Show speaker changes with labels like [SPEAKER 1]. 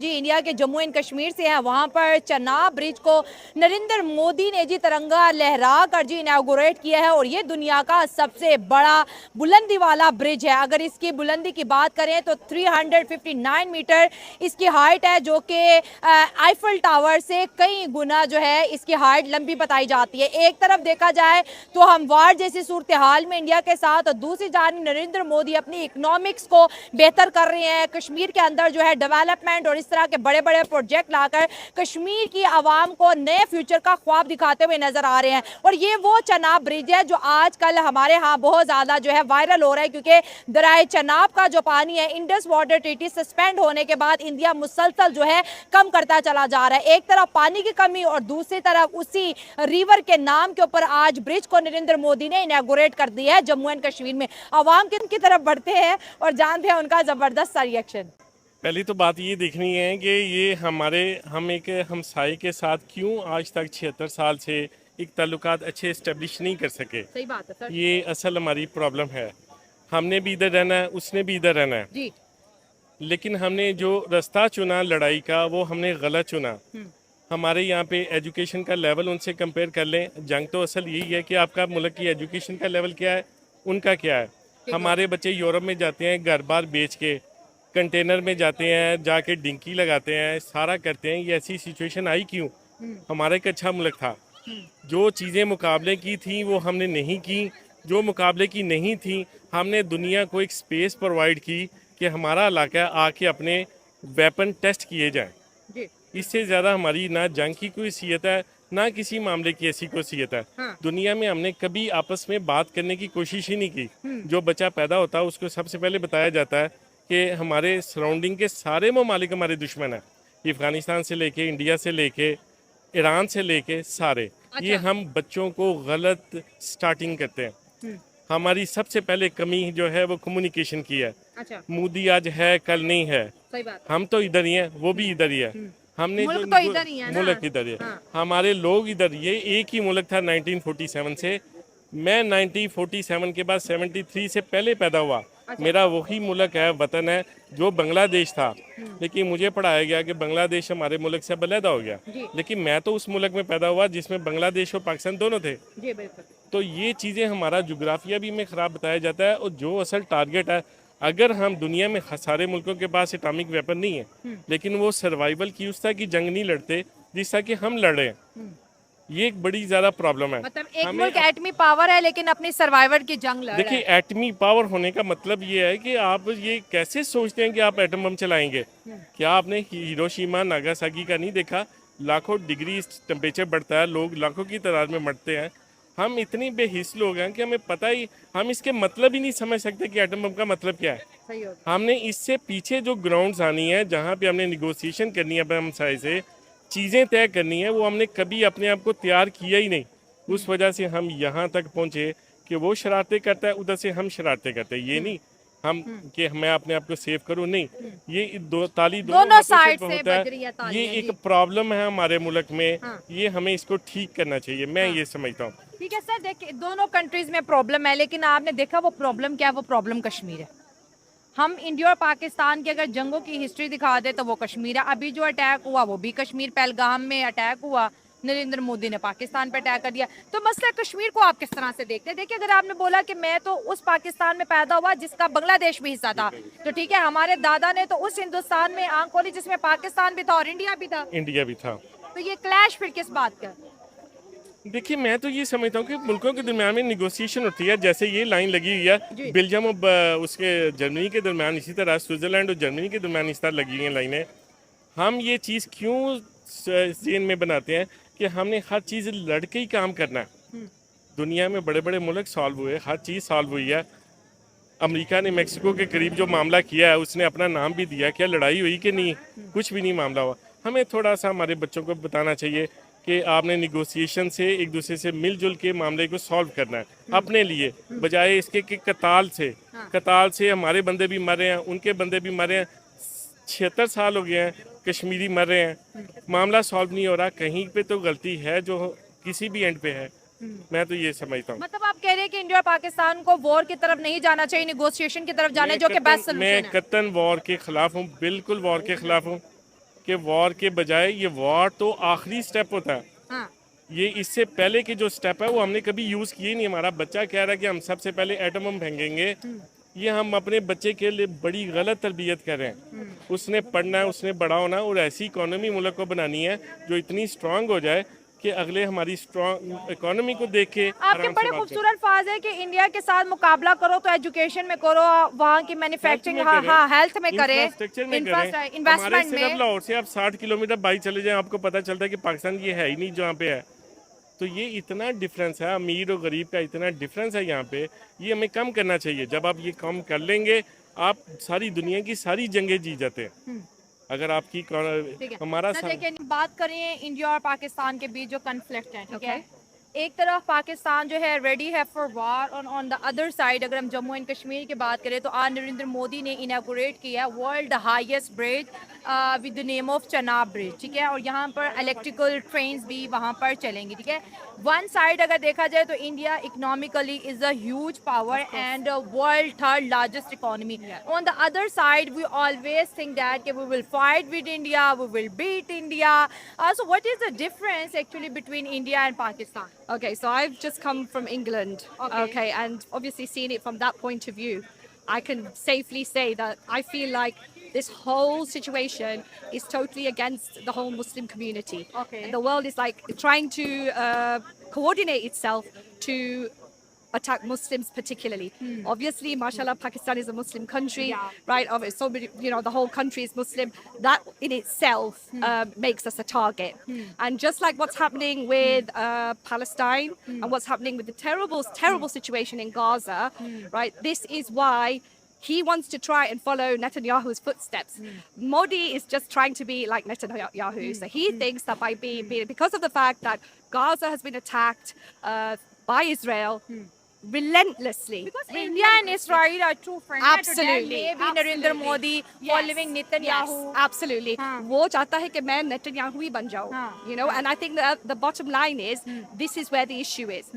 [SPEAKER 1] जी India के Jammu and Kashmir से हैं, वहां पर चनाब ब्रिज को नरेंद्र मोदी ने जी तिरंगा लहरा कर जी इनॉग्रेट किया है और ये दुनिया का सबसे बड़ा बुलंदी वाला ब्रिज है। अगर इसकी बुलंदी की बात करें तो 359 मीटर इसकी हाइट है, जो कि आईफल टावर से कई गुना जो है इसकी हाइट लंबी बताई जाती है। एक तरफ देखा जाए तो हम वार जैसी सूरत हाल में इंडिया के साथ, और दूसरी जानब नरेंद्र मोदी अपनी इकोनॉमिक्स को बेहतर कर रहे हैं। कश्मीर के अंदर जो है डेवलपमेंट और इस तरह के बड़े बड़े प्रोजेक्ट लाकर कश्मीर की आवाम को नए फ्यूचर का ख्वाब दिखाते हुए नजर आ रहे हैं। और ये वो चनाब ब्रिज है जो आजकल हमारे यहाँ बहुत ज्यादा जो है वायरल हो रहा है, क्योंकि दरिया चनाब का जो पानी है इंडस वाटर ट्रीटी सस्पेंड होने के बाद इंडिया मुसलसल जो है कम करता चला जा रहा है। एक तरफ पानी की कमी और दूसरी तरफ उसी रिवर के नाम के ऊपर आज ब्रिज को नरेंद्र मोदी ने इनॉग्रेट कर दिया है जम्मू एंड कश्मीर में। आवाम की तरफ बढ़ते हैं और जानते हैं उनका जबरदस्त सा रिएक्शन।
[SPEAKER 2] पहली तो बात ये देखनी है कि ये हम एक हमसाये के साथ क्यों आज तक 76 साल से एक ताल्लुकात अच्छे इस्टेब्लिश नहीं कर सके।
[SPEAKER 1] सही बात है सर।
[SPEAKER 2] ये असल हमारी प्रॉब्लम है। हमने भी इधर रहना है, उसने भी इधर रहना है
[SPEAKER 1] जी।
[SPEAKER 2] लेकिन हमने जो रास्ता चुना लड़ाई का वो हमने गलत चुना। हमारे यहाँ पे एजुकेशन का लेवल उनसे कंपेयर कर लें, जंग तो असल यही है कि आपका मुल्क की एजुकेशन का लेवल क्या है, उनका क्या है। हमारे बच्चे यूरोप में जाते हैं घर बार बेच के, कंटेनर में जाते हैं, जाके डिंकी लगाते हैं, सारा करते हैं। ये ऐसी सिचुएशन आई क्यों? हमारा एक अच्छा मुल्क था। जो चीज़ें मुकाबले की थी वो हमने नहीं की, जो मुकाबले की नहीं थी हमने दुनिया को एक स्पेस प्रोवाइड की कि हमारा इलाका आके अपने वेपन टेस्ट किए जाएं। इससे ज़्यादा हमारी ना जंग की कोई हैसियत है ना किसी मामले की ऐसी कोई हैसियत है।
[SPEAKER 1] हाँ।
[SPEAKER 2] दुनिया में हमने कभी आपस में बात करने की कोशिश ही नहीं की। जो बच्चा पैदा होता है उसको सबसे पहले बताया जाता है कि हमारे सराउंडिंग के सारे ममालिक हमारे दुश्मन हैं। अफगानिस्तान से लेके, इंडिया से लेके, ईरान से लेके सारे।
[SPEAKER 1] अच्छा।
[SPEAKER 2] ये हम बच्चों को गलत स्टार्टिंग करते हैं। हमारी सबसे पहले कमी जो है वो कम्युनिकेशन की है।
[SPEAKER 1] अच्छा।
[SPEAKER 2] मोदी आज है कल नहीं है।
[SPEAKER 1] सही बात।
[SPEAKER 2] हम तो इधर ही हैं, वो भी इधर ही है। हमने
[SPEAKER 1] मुल्क
[SPEAKER 2] जो
[SPEAKER 1] तो इधर ही है ना।
[SPEAKER 2] मुल्क इधर ही है।
[SPEAKER 1] हाँ।
[SPEAKER 2] हमारे लोग इधर, ये एक ही मुल्क था 1947 से। मैं 1947 के बाद 73 से पहले पैदा हुआ।
[SPEAKER 1] अच्छा।
[SPEAKER 2] मेरा वही मुल्क है, वतन है जो बांग्लादेश था। लेकिन मुझे पढ़ाया गया कि बांग्लादेश हमारे मुल्क से अलहदा हो गया। लेकिन मैं तो उस मुल्क में पैदा हुआ जिसमें बांग्लादेश और पाकिस्तान दोनों थे।
[SPEAKER 1] जी बिल्कुल।
[SPEAKER 2] तो ये चीज़ें हमारा जोग्राफिया भी में ख़राब बताया जाता है। और जो असल टारगेट है, अगर हम दुनिया में सारे मुल्कों के पास एटॉमिक वेपन नहीं है लेकिन वो सर्वाइवल की उस तरह की जंग नहीं लड़ते जिस तरह की हम लड़े हैं, ये एक बड़ी ज़्यादा प्रॉब्लम है।
[SPEAKER 1] मतलब एक मुल्क एटमी पावर है लेकिन अपनी सर्वाइवर की जंग लड़ रहा है।
[SPEAKER 2] देखिए, एटमी पावर होने का मतलब ये है कि आप ये कैसे सोचते हैं कि आप एटम बम चलाएंगे। क्या आपने हिरोशिमा नागासाकी का नहीं देखा? लाखों डिग्री टेम्परेचर बढ़ता है, लोग लाखों की तादाद में मरते हैं। हम इतनी बेहिस लोग हैं कि हमें पता ही, हम इसके मतलब ही नहीं समझ सकते कि एटम बम का मतलब क्या है।
[SPEAKER 1] सही हो।
[SPEAKER 2] हमने इससे पीछे जो ग्राउंड्स आनी है, जहाँ पे हमने निगोशिएशन करनी है, हम सारे से चीज़ें तय करनी है, वो हमने कभी अपने आप को तैयार किया ही नहीं। उस वजह से हम यहाँ तक पहुँचे कि वो शरारतें करता है, उधर से हम शरारतें करते हैं। ये नहीं हम कि मैं अपने आप को सेव करूँ, नहीं। ये दोनों
[SPEAKER 1] साइड
[SPEAKER 2] से
[SPEAKER 1] से
[SPEAKER 2] होता
[SPEAKER 1] बज रही है
[SPEAKER 2] है।
[SPEAKER 1] तालियां,
[SPEAKER 2] ये एक
[SPEAKER 1] जी।
[SPEAKER 2] प्रॉब्लम है हमारे मुल्क में।
[SPEAKER 1] हाँ।
[SPEAKER 2] ये हमें इसको ठीक करना चाहिए, मैं
[SPEAKER 1] हाँ।
[SPEAKER 2] ये समझता हूँ।
[SPEAKER 1] ठीक है सर, देखिए दोनों कंट्रीज में प्रॉब्लम है, लेकिन आपने देखा वो प्रॉब्लम क्या है? वो प्रॉब्लम कश्मीर है। हम इंडिया और पाकिस्तान की अगर जंगों की हिस्ट्री दिखा दे तो वो कश्मीर है। अभी जो अटैक हुआ वो भी कश्मीर, पहलगाम में अटैक हुआ, नरेंद्र मोदी ने पाकिस्तान पे अटैक कर दिया। तो मसला कश्मीर को आप किस तरह से देखते हैं? देखिए, अगर आपने बोला कि मैं तो उस पाकिस्तान में पैदा हुआ जिसका बांग्लादेश भी हिस्सा था, तो ठीक है, हमारे दादा ने तो उस हिंदुस्तान में आंख खोली जिसमें पाकिस्तान भी था और इंडिया भी था।
[SPEAKER 2] इंडिया भी था।
[SPEAKER 1] तो ये क्लैश फिर किस बात का?
[SPEAKER 2] देखिए, मैं तो ये समझता हूँ कि मुल्कों के दरमियान में निगोशिएशन होती है। जैसे ये लाइन लगी हुई है बेल्जियम और उसके जर्मनी के दरमियान, इसी तरह स्विट्ज़रलैंड और जर्मनी के दरमियान इस तरह लगी हुई हैं लाइनें। हम ये चीज़ क्यों ज़हन में बनाते हैं कि हमने हर चीज़ लड़ के ही काम करना है। दुनिया में बड़े बड़े मुल्क सॉल्व हुए, हर चीज़ सॉल्व हुई है। अमेरिका ने मेक्सिको के करीब जो मामला किया है उसने अपना नाम भी दिया। क्या लड़ाई हुई कि नहीं? कुछ भी नहीं मामला हुआ। हमें थोड़ा सा हमारे बच्चों को बताना चाहिए कि आपने निगोशिएशन से एक दूसरे से मिलजुल के मामले को सॉल्व करना है अपने लिए, बजाय इसके कि कताल से हमारे बंदे भी मर रहे हैं, उनके बंदे भी मर रहे हैं। 76 साल हो गए हैं, कश्मीरी मर रहे हैं, मामला सॉल्व नहीं हो रहा। कहीं पे तो गलती है जो किसी भी एंड पे है। मैं तो ये समझता हूँ।
[SPEAKER 1] मतलब आप कह रहे हैं कि इंडिया और पाकिस्तान को वॉर की तरफ नहीं जाना चाहिए, निगोशिएशन की तरफ जाना है, जो कि बेस्ट सॉल्यूशन है।
[SPEAKER 2] मैं कतन वॉर के खिलाफ हूँ, बिल्कुल वॉर के खिलाफ हूँ। कि वॉर के बजाय ये वॉर तो आखिरी स्टेप होता है।
[SPEAKER 1] हाँ
[SPEAKER 2] ये इससे पहले के जो स्टेप है वो हमने कभी यूज़ किए नहीं। हमारा बच्चा कह रहा है कि हम सबसे पहले एटम बम फेंकेंगे, ये हम अपने बच्चे के लिए बड़ी गलत तरबियत कर रहे हैं। उसने पढ़ना है, उसने बड़ा होना है और ऐसी इकोनॉमी मुल्क को बनानी है जो इतनी स्ट्रांग हो जाए कि अगले हमारी स्ट्रांग इकोनॉमी को देख के
[SPEAKER 1] आपके
[SPEAKER 2] आराम से
[SPEAKER 1] बड़े
[SPEAKER 2] बात करें।
[SPEAKER 1] खूबसूरत अल्फाज है कि इंडिया के साथ मुकाबला करो तो एजुकेशन में करो, वहाँ की मैन्युफैक्चरिंग,
[SPEAKER 2] में
[SPEAKER 1] हाँ
[SPEAKER 2] करें,
[SPEAKER 1] हाँ हेल्थ में करें,
[SPEAKER 2] इंफ्रास्ट्रक्चर में करें। हमारे
[SPEAKER 1] इन्वेस्टमेंट
[SPEAKER 2] सिर्फ
[SPEAKER 1] में।
[SPEAKER 2] लाहौर से आप 60 किलोमीटर बाइक चले जाएं, आपको पता चलता है कि पाकिस्तान ये है ही नहीं जहाँ पे है। तो ये इतना डिफरेंस है, अमीर और गरीब का इतना डिफरेंस है यहाँ पे, ये हमें कम करना चाहिए। जब आप ये कम कर लेंगे, आप सारी दुनिया की सारी जंगें जीत जाते हैं। अगर आपकी
[SPEAKER 1] ठीक है।
[SPEAKER 2] हमारा
[SPEAKER 1] तो देखिए, बात करें इंडिया और पाकिस्तान के बीच जो कन्फ्लिक्ट है, ठीक है, एक तरफ पाकिस्तान जो है रेडी है फॉर वार, और ऑन द अदर साइड अगर हम जम्मू एंड कश्मीर की बात करें तो आज नरेंद्र मोदी ने इनॉग्रेट किया world highest bridge with the name of Chenab bridge, ठीक है, और यहाँ पर इलेक्ट्रिकल ट्रेन्स भी वहाँ पर चलेंगी, ठीक है। वन साइड अगर देखा जाए तो India economically is a huge power and world third largest economy. On the other side we always think that we will fight with India, we will beat India. So what is the difference actually between India and Pakistan?
[SPEAKER 3] Okay, so I've just come from England.
[SPEAKER 1] Okay.
[SPEAKER 3] And obviously seeing it from that point of view, I can safely say that I feel like this whole situation is totally against the whole Muslim community.
[SPEAKER 1] Okay.
[SPEAKER 3] And the world is like trying to coordinate itself to attack Muslims particularly. Obviously, mashallah, Pakistan is a Muslim country,
[SPEAKER 1] Yeah.
[SPEAKER 3] right? Of it, so many, the whole country is Muslim. That in itself makes us a target. And just like what's happening with Palestine and what's happening with the terrible situation in Gaza, right? This is why he wants to try and follow Netanyahu's footsteps. Modi is just trying to be like Netanyahu. So he thinks that because of the fact that Gaza has been attacked by Israel relentlessly.
[SPEAKER 1] Because India and Israel are true friends.
[SPEAKER 3] Absolutely.
[SPEAKER 1] Maybe Narendra Modi following Netanyahu.
[SPEAKER 3] Yes, absolutely.
[SPEAKER 1] हाँ.
[SPEAKER 3] वो चाहता है कि मैं Netanyahu ही बन जाऊँ.
[SPEAKER 1] हाँ.
[SPEAKER 3] And I think that the bottom line is this is where the issue is.